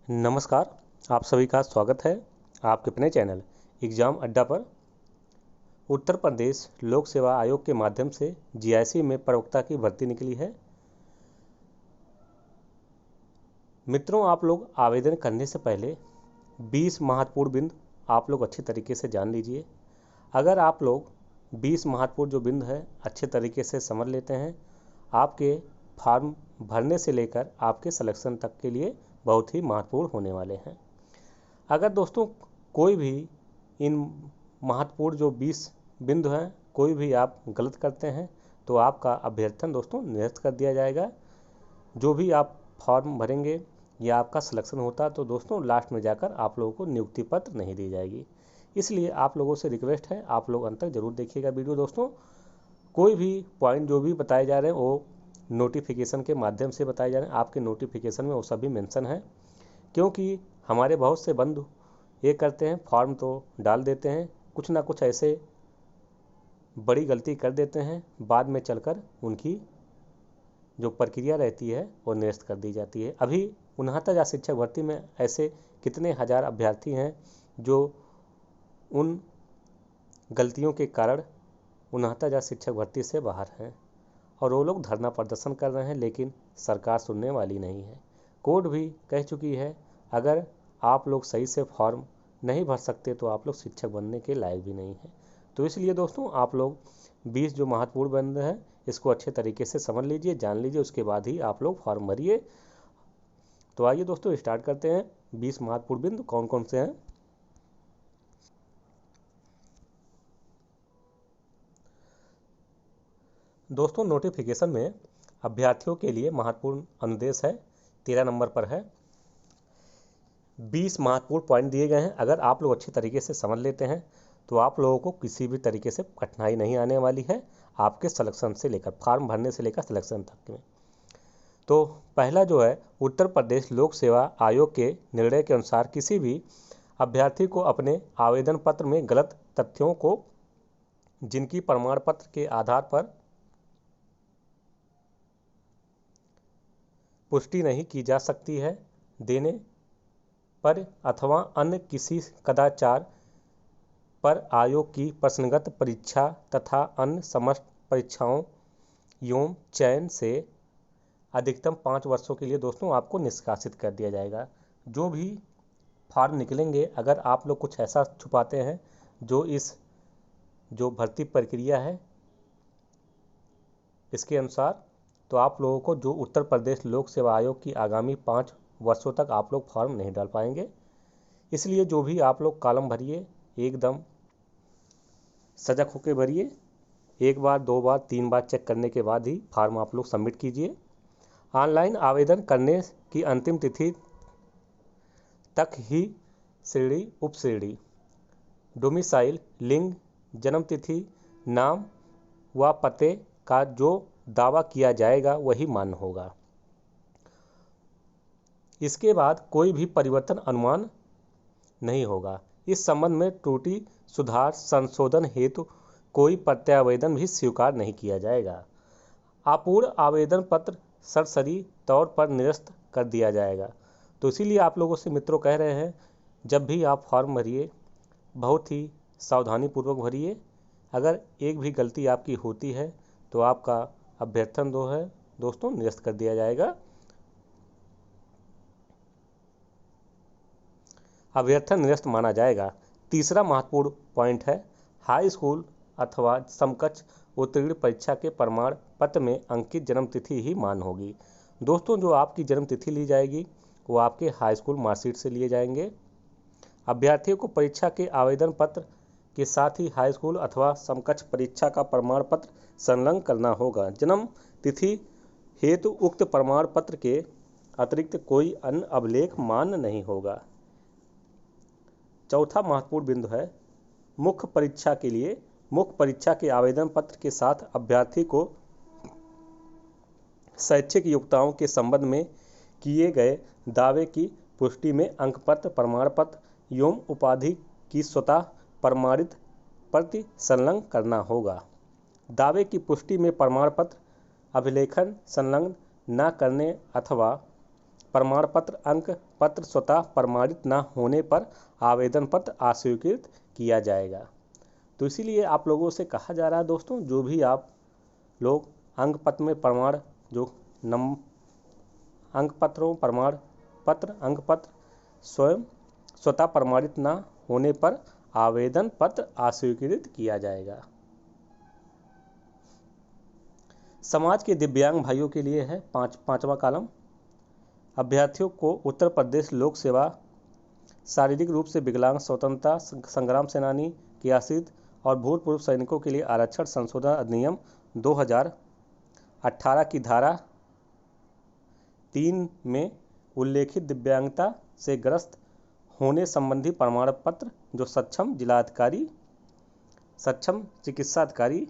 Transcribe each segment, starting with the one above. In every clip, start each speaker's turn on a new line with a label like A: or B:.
A: नमस्कार। आप सभी का स्वागत है आपके अपने चैनल एग्ज़ाम अड्डा पर। उत्तर प्रदेश लोक सेवा आयोग के माध्यम से जीआईसी में प्रवक्ता की भर्ती निकली है। मित्रों, आप लोग आवेदन करने से पहले 20 महत्वपूर्ण बिंदु आप लोग अच्छी तरीके से जान लीजिए। अगर आप लोग 20 महत्वपूर्ण जो बिंदु है अच्छे तरीके से समझ लेते हैं, आपके फॉर्म भरने से लेकर आपके सिलेक्शन तक के लिए बहुत ही महत्वपूर्ण होने वाले हैं। अगर दोस्तों कोई भी इन महत्वपूर्ण जो 20 बिंदु हैं कोई भी आप गलत करते हैं तो आपका अभ्यर्थन दोस्तों निरस्त कर दिया जाएगा। जो भी आप फॉर्म भरेंगे या आपका सिलेक्शन होता तो दोस्तों लास्ट में जाकर आप लोगों को नियुक्ति पत्र नहीं दी जाएगी। इसलिए आप लोगों से रिक्वेस्ट है, आप लोग अंत तक जरूर देखिएगा वीडियो। दोस्तों कोई भी पॉइंट जो भी बताए जा रहे हैं वो नोटिफिकेशन के माध्यम से बताए जा रहे हैं। आपके नोटिफिकेशन में वो सभी मेंशन है, क्योंकि हमारे बहुत से बंधु ये करते हैं, फॉर्म तो डाल देते हैं, कुछ ना कुछ ऐसे बड़ी गलती कर देते हैं, बाद में चलकर उनकी जो प्रक्रिया रहती है वो निरस्त कर दी जाती है। अभी 69,000 शिक्षक भर्ती में ऐसे कितने हजार अभ्यर्थी हैं जो उन गलतियों के कारण 69,000 शिक्षक भर्ती से बाहर हैं और वो लोग धरना प्रदर्शन कर रहे हैं, लेकिन सरकार सुनने वाली नहीं है। कोर्ट भी कह चुकी है अगर आप लोग सही से फॉर्म नहीं भर सकते तो आप लोग शिक्षक बनने के लायक भी नहीं हैं। तो इसलिए दोस्तों आप लोग 20 जो महत्वपूर्ण बिंदु हैं इसको अच्छे तरीके से समझ लीजिए, जान लीजिए, उसके बाद ही आप लोग फॉर्म भरिए। तो आइए दोस्तों स्टार्ट करते हैं। 20 महत्वपूर्ण बिंदु कौन कौन से हैं। दोस्तों नोटिफिकेशन में अभ्यर्थियों के लिए महत्वपूर्ण अनुदेश है, 13 नंबर पर है। 20 महत्वपूर्ण पॉइंट दिए गए हैं। अगर आप लोग अच्छे तरीके से समझ लेते हैं तो आप लोगों को किसी भी तरीके से कठिनाई नहीं आने वाली है आपके सिलेक्शन से लेकर, फॉर्म भरने से लेकर सिलेक्शन तक में। तो पहला जो है, उत्तर प्रदेश लोक सेवा आयोग के निर्णय के अनुसार किसी भी अभ्यर्थी को अपने आवेदन पत्र में गलत तथ्यों को जिनकी प्रमाण पत्र के आधार पर पुष्टि नहीं की जा सकती है देने पर अथवा अन्य किसी कदाचार पर आयोग की प्रश्नगत परीक्षा तथा अन्य समस्त परीक्षाओं एवं चयन से अधिकतम 5 वर्षों के लिए दोस्तों आपको निष्कासित कर दिया जाएगा। जो भी फॉर्म निकलेंगे, अगर आप लोग कुछ ऐसा छुपाते हैं जो इस जो भर्ती प्रक्रिया है इसके अनुसार, तो आप लोगों को जो उत्तर प्रदेश लोक सेवा आयोग की आगामी 5 वर्षों तक आप लोग फॉर्म नहीं डाल पाएंगे। इसलिए जो भी आप लोग कॉलम भरिए एकदम सजग होकर भरिए। एक बार, 2 बार, 3 बार चेक करने के बाद ही फॉर्म आप लोग सबमिट कीजिए। ऑनलाइन आवेदन करने की अंतिम तिथि तक ही श्रेणी, उपश्रेणी, डोमिसाइल, लिंग, जन्म तिथि, नाम व पते का जो दावा किया जाएगा वही मान्य होगा। इसके बाद कोई भी परिवर्तन अनुमान नहीं होगा। इस संबंध में त्रुटि सुधार संशोधन हेतु कोई प्रत्यावेदन भी स्वीकार नहीं किया जाएगा। अपूर्ण आवेदन पत्र सरसरी तौर पर निरस्त कर दिया जाएगा। तो इसीलिए आप लोगों से मित्रों कह रहे हैं, जब भी आप फॉर्म भरिए बहुत ही सावधानी पूर्वक भरिए। अगर एक भी गलती आपकी होती है तो आपका अभ्यर्थन दोस्तों निरस्त कर दिया जाएगा। अभ्यर्थन निरस्त माना जाएगा। तीसरा महत्वपूर्ण पॉइंट है, हाई स्कूल अथवा समकक्ष उत्तीर्ण परीक्षा के प्रमाण पत्र में अंकित जन्म तिथि ही मान्य होगी। दोस्तों जो आपकी जन्म तिथि ली जाएगी वो आपके हाई स्कूल मार्कशीट से लिए जाएंगे। अभ्यर्थियों को परीक्षा के आवेदन पत्र के साथ ही हाई स्कूल अथवा समकक्ष परीक्षा का प्रमाण पत्र संलग्न करना होगा। जन्म तिथि हेतु उक्त प्रमाण पत्र के अतिरिक्त कोई अन्य अभिलेख मान्य नहीं होगा। चौथा महत्वपूर्ण बिंदु है, मुख्य परीक्षा के आवेदन पत्र के साथ अभ्यर्थी को शैक्षिक योग्यताओं के संबंध में किए गए दावे की पुष्टि में अंक पत्र, प्रमाण पत्र एवं उपाधि की स्वतः प्रमाणित प्रति संलग्न करना होगा। दावे की पुष्टि में प्रमाण पत्र अभिलेखन संलग्न न करने अथवा प्रमाण पत्र अंक पत्र स्वतः प्रमाणित न होने पर आवेदन पत्र अस्वीकृत किया जाएगा। तो इसीलिए आप लोगों से कहा जा रहा है दोस्तों, जो भी आप लोग अंक पत्र में प्रमाण जो अंक पत्रों प्रमाण पत्र अंक पत्र स्वतः प्रमाणित न होने पर आवेदन पत्र अस्वीकृत किया जाएगा। समाज के दिव्यांग भाइयों के लिए है पांचवा कॉलम। अभ्यर्थियों को उत्तर प्रदेश लोक सेवा शारीरिक रूप से विकलांग स्वतंत्रता संग्राम सेनानी के आश्रित और भूतपूर्व सैनिकों के लिए आरक्षण संशोधन अधिनियम 2018 की धारा 3 में उल्लेखित दिव्यांगता से ग्रस्त होने संबंधी प्रमाण पत्र जो सक्षम जिलाधिकारी, सक्षम चिकित्सा अधिकारी,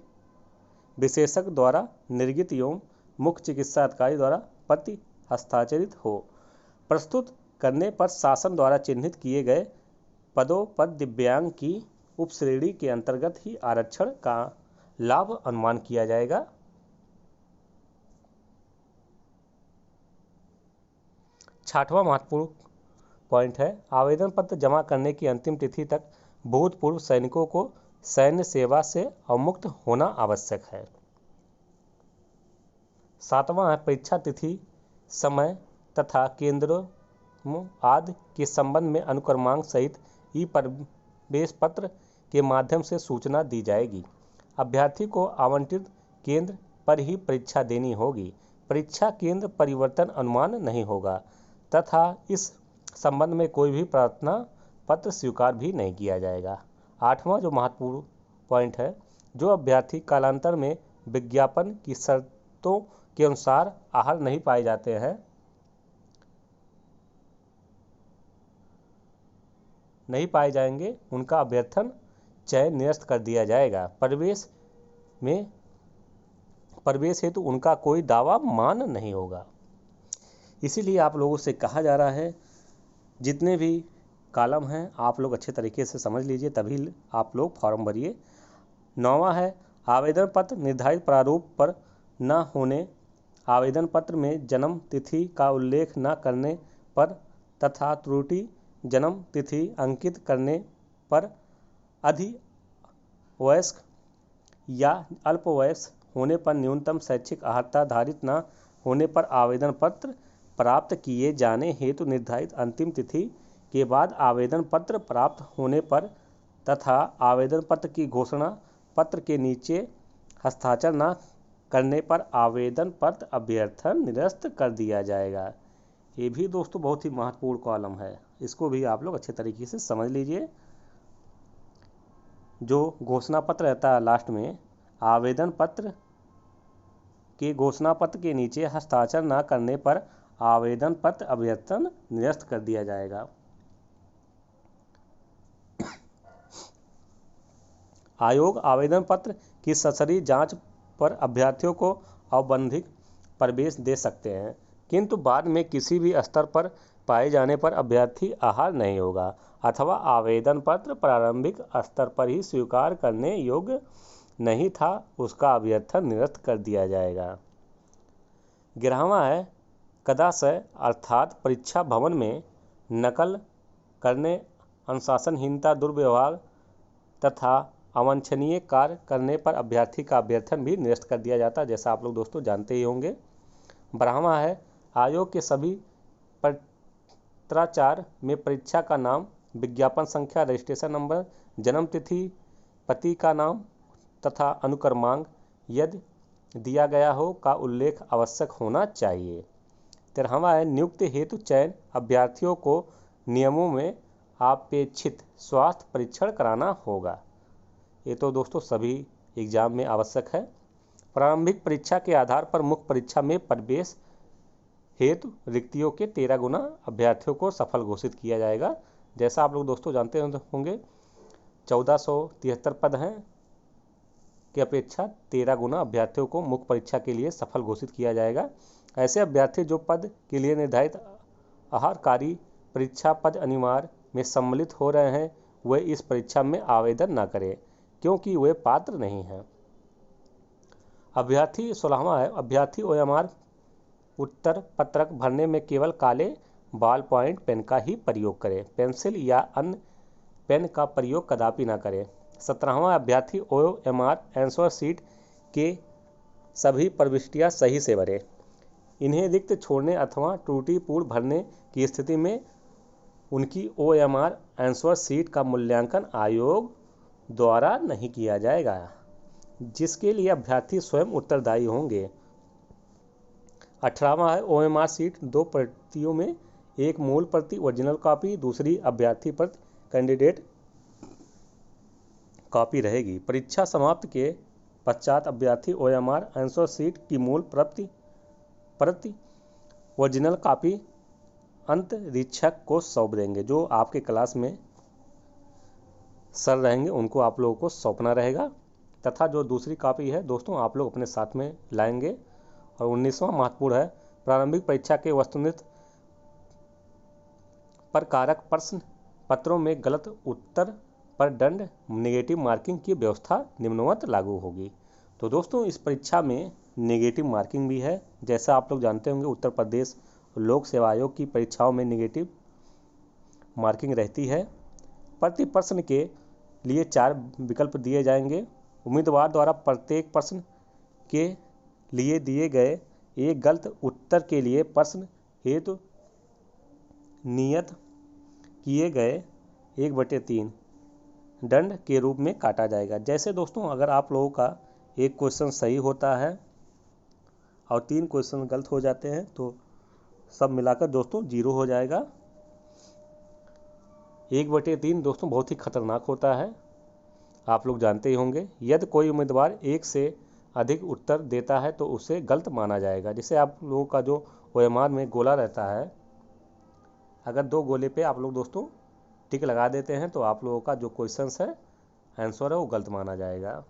A: विशेषज्ञ द्वारा निर्गत एवं मुख्य चिकित्सा अधिकारी द्वारा प्रति हस्ताक्षरित हो, प्रस्तुत करने पर शासन द्वारा चिन्हित किए गए पदों पर दिव्यांग की उपश्रेणी के अंतर्गत ही आरक्षण का लाभ अनुमान किया जाएगा। छठवां महत्वपूर्ण पॉइंट है, आवेदन पत्र जमा करने की अंतिम तिथि तक भूतपूर्व सैनिकों को सैन्य सेवा से अवमुक्त होना आवश्यक है। सातवां है, परीक्षा तिथि, समय तथा केंद्रों आदि के संबंध में अनुक्रमांक सहित ई प्रवेश पत्र के माध्यम से सूचना दी जाएगी। अभ्यर्थी को आवंटित केंद्र पर ही परीक्षा देनी होगी। परीक्षा केंद्र परिवर्तन अनुमान नहीं होगा तथा इस संबंध में कोई भी प्रार्थना पत्र स्वीकार भी नहीं किया जाएगा। आठवां जो महत्वपूर्ण पॉइंट है, जो अभ्यर्थी कालांतर में विज्ञापन की शर्तों के अनुसार आहर नहीं पाए जाते हैं, नहीं पाए जाएंगे, उनका अभ्यर्थन चयन निरस्त कर दिया जाएगा। प्रवेश हेतु उनका कोई दावा मान नहीं होगा। इसीलिए आप लोगों से कहा जा रहा है, जितने भी कॉलम हैं आप लोग अच्छे तरीके से समझ लीजिए, तभी आप लोग फॉर्म भरिए। 9वां है, आवेदन पत्र निर्धारित प्रारूप पर न होने, आवेदन पत्र में जन्म तिथि का उल्लेख न करने पर तथा त्रुटि जन्म तिथि अंकित करने पर अधिवयस्क या अल्पवयस्क होने पर न्यूनतम शैक्षिक अर्हता धारित न होने पर आवेदन पत्र प्राप्त किए जाने हेतु निर्धारित अंतिम तिथि के बाद आवेदन पत्र प्राप्त होने पर तथा आवेदन पत्र की घोषणा पत्र के नीचे हस्ताक्षर न करने पर आवेदन पत्र अभ्यर्थन निरस्त कर दिया जाएगा। ये भी दोस्तों बहुत ही महत्वपूर्ण कॉलम है, इसको भी आप लोग अच्छे तरीके से समझ लीजिए। जो घोषणा पत्र रहता है लास्ट में, आवेदन पत्र के घोषणा पत्र के नीचे हस्ताक्षर न करने पर आवेदन पत्र अभ्यर्थन निरस्त कर दिया जाएगा। आयोग आवेदन पत्र की सशरी जांच पर अभ्यर्थियों को औपबंधिक प्रवेश दे सकते हैं, किंतु बाद में किसी भी स्तर पर पाए जाने पर अभ्यर्थी आहर नहीं होगा अथवा आवेदन पत्र प्रारंभिक स्तर पर ही स्वीकार करने योग्य नहीं था, उसका अभ्यर्थन निरस्त कर दिया जाएगा। 11वां है, कदाशय अर्थात परीक्षा भवन में नकल करने, अनुशासनहीनता, दुर्व्यवहार तथा अवांछनीय कार्य करने पर अभ्यर्थी का अभ्यर्थन भी निरस्त कर दिया जाता है, जैसा आप लोग दोस्तों जानते ही होंगे। 12वां है, आयोग के सभी पत्राचार में परीक्षा का नाम, विज्ञापन संख्या, रजिस्ट्रेशन नंबर, जन्म तिथि, पति का नाम तथा अनुक्रमांक यदि दिया गया हो का उल्लेख आवश्यक होना चाहिए। 13वां है, नियुक्ति हेतु चयन अभ्यर्थियों को नियमों में अपेक्षित स्वास्थ्य परीक्षण कराना होगा। ये तो दोस्तों सभी एग्जाम में आवश्यक है। प्रारंभिक परीक्षा के आधार पर मुख्य परीक्षा में प्रवेश हेतु रिक्तियों के 13 गुना अभ्यर्थियों को सफल घोषित किया जाएगा। जैसा आप लोग दोस्तों जानते होंगे 1473 पद हैं की अपेक्षा 13 गुना अभ्यर्थियों को मुख्य परीक्षा के लिए सफल घोषित किया जाएगा। ऐसे अभ्यर्थी जो पद के लिए निर्धारित आहारकारी परीक्षा पद अनिवार्य में सम्मिलित हो रहे हैं, वे इस परीक्षा में आवेदन न करें क्योंकि वे पात्र नहीं हैं। अभ्यर्थी 16वां है, अभ्यर्थी OMR उत्तर पत्रक भरने में केवल काले बॉल पॉइंट पेन का ही प्रयोग करें। पेंसिल या अन्य पेन का प्रयोग कदापि न करें। 17वां अभ्यर्थी OMR आंसर शीट के सभी प्रविष्टियां सही से भरें। इन्हें रिक्त छोड़ने अथवा त्रुटिपूर्ण भरने की स्थिति में उनकी OMR आंसर शीट का मूल्यांकन आयोग द्वारा नहीं किया जाएगा, जिसके लिए अभ्यर्थी स्वयं उत्तरदायी होंगे। 18वां है OMR शीट 2 प्रतियों में, एक मूल प्रति ओरिजिनल कॉपी, दूसरी अभ्यर्थी प्रति कैंडिडेट कॉपी रहेगी। परीक्षा समाप्त के पश्चात अभ्यर्थी OMR आंसर शीट की मूल प्रति ओरिजिनल कॉपी अंतरीक्षक को सौंप देंगे। जो आपके क्लास में सर रहेंगे उनको आप लोगों को सौंपना रहेगा, तथा जो दूसरी कॉपी है दोस्तों आप लोग अपने साथ में लाएंगे। और 19वां महत्वपूर्ण है, प्रारंभिक परीक्षा के वस्तुनिष्ठ पर कारक प्रश्न पत्रों में गलत उत्तर पर दंड नेगेटिव मार्किंग की व्यवस्था निम्नवत लागू होगी। तो दोस्तों इस परीक्षा में नेगेटिव मार्किंग भी है। जैसा आप लोग जानते होंगे उत्तर प्रदेश लोक सेवा आयोग की परीक्षाओं में नेगेटिव मार्किंग रहती है। प्रति प्रश्न के लिए 4 विकल्प दिए जाएंगे। उम्मीदवार द्वारा प्रत्येक प्रश्न के लिए दिए गए एक गलत उत्तर के लिए प्रश्न हेतु नियत किए गए 1/3 दंड के रूप में काटा जाएगा। जैसे दोस्तों अगर आप लोगों का एक क्वेश्चन सही होता है और 3 क्वेश्चन गलत हो जाते हैं तो सब मिलाकर दोस्तों 0 हो जाएगा। 1/3 दोस्तों बहुत ही खतरनाक होता है, आप लोग जानते ही होंगे। यदि कोई उम्मीदवार 1 से अधिक उत्तर देता है तो उसे गलत माना जाएगा। जैसे आप लोगों का जो OMR में गोला रहता है, अगर 2 गोले पे आप लोग दोस्तों टिक लगा देते हैं तो आप लोगों का जो क्वेश्चन है आंसर है वो गलत माना जाएगा।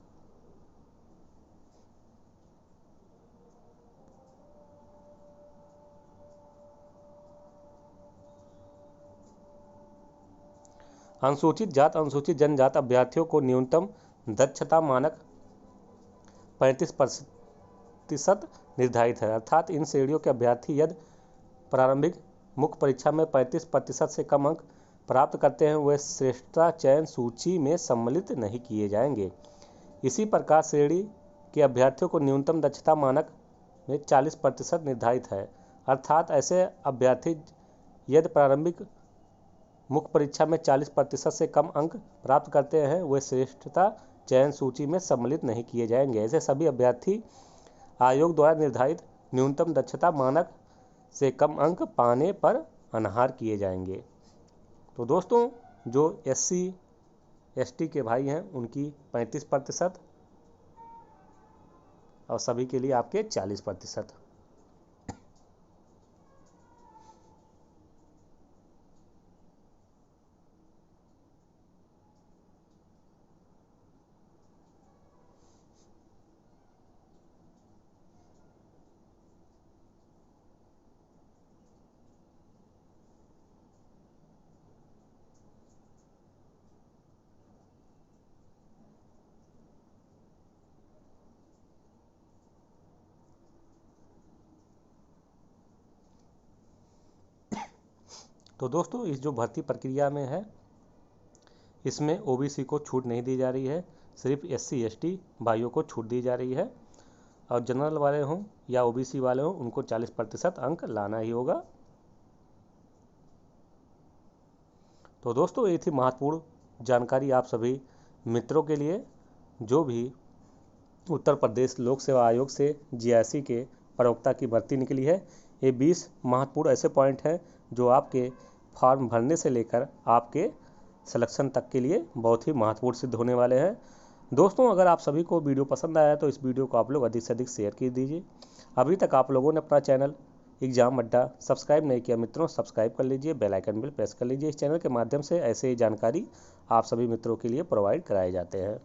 A: अनुसूचित जात अनुसूचित जनजात अभ्यर्थियों को न्यूनतम दक्षता मानक 35% निर्धारित है, अर्थात इन श्रेणियों के अभ्यर्थी यदि प्रारंभिक मुख्य परीक्षा में 35% से कम अंक प्राप्त करते हैं वे श्रेष्ठता चयन सूची में सम्मिलित नहीं किए जाएंगे। इसी प्रकार श्रेणी के अभ्यर्थियों को न्यूनतम दक्षता मानक में 40% निर्धारित है, अर्थात ऐसे अभ्यर्थी यदि प्रारंभिक मुख्य परीक्षा में 40% से कम अंक प्राप्त करते हैं वे श्रेष्ठता चयन सूची में सम्मिलित नहीं किए जाएंगे। ऐसे सभी अभ्यर्थी आयोग द्वारा निर्धारित न्यूनतम दक्षता मानक से कम अंक पाने पर अनर्ह किए जाएंगे। तो दोस्तों जो SC ST के भाई हैं उनकी 35% और सभी के लिए आपके 40%। तो दोस्तों इस जो भर्ती प्रक्रिया में है इसमें OBC को छूट नहीं दी जा रही है, सिर्फ SC ST भाइयों को छूट दी जा रही है। और जनरल वाले हों या OBC वाले हों उनको 40% अंक लाना ही होगा। तो दोस्तों ये थी महत्वपूर्ण जानकारी आप सभी मित्रों के लिए जो भी उत्तर प्रदेश लोक सेवा आयोग से GIC के प्रवक्ता की भर्ती निकली है। ये 20 महत्वपूर्ण ऐसे पॉइंट हैं जो आपके फॉर्म भरने से लेकर आपके सिलेक्शन तक के लिए बहुत ही महत्वपूर्ण सिद्ध होने वाले हैं। दोस्तों अगर आप सभी को वीडियो पसंद आया तो इस वीडियो को आप लोग अधिक से अधिक शेयर कर दीजिए। अभी तक आप लोगों ने अपना चैनल एग्जाम अड्डा सब्सक्राइब नहीं किया मित्रों, सब्सक्राइब कर लीजिए, बेल आइकन बिल प्रेस कर लीजिए। इस चैनल के माध्यम से ऐसे ही जानकारी आप सभी मित्रों के लिए प्रोवाइड कराए जाते हैं।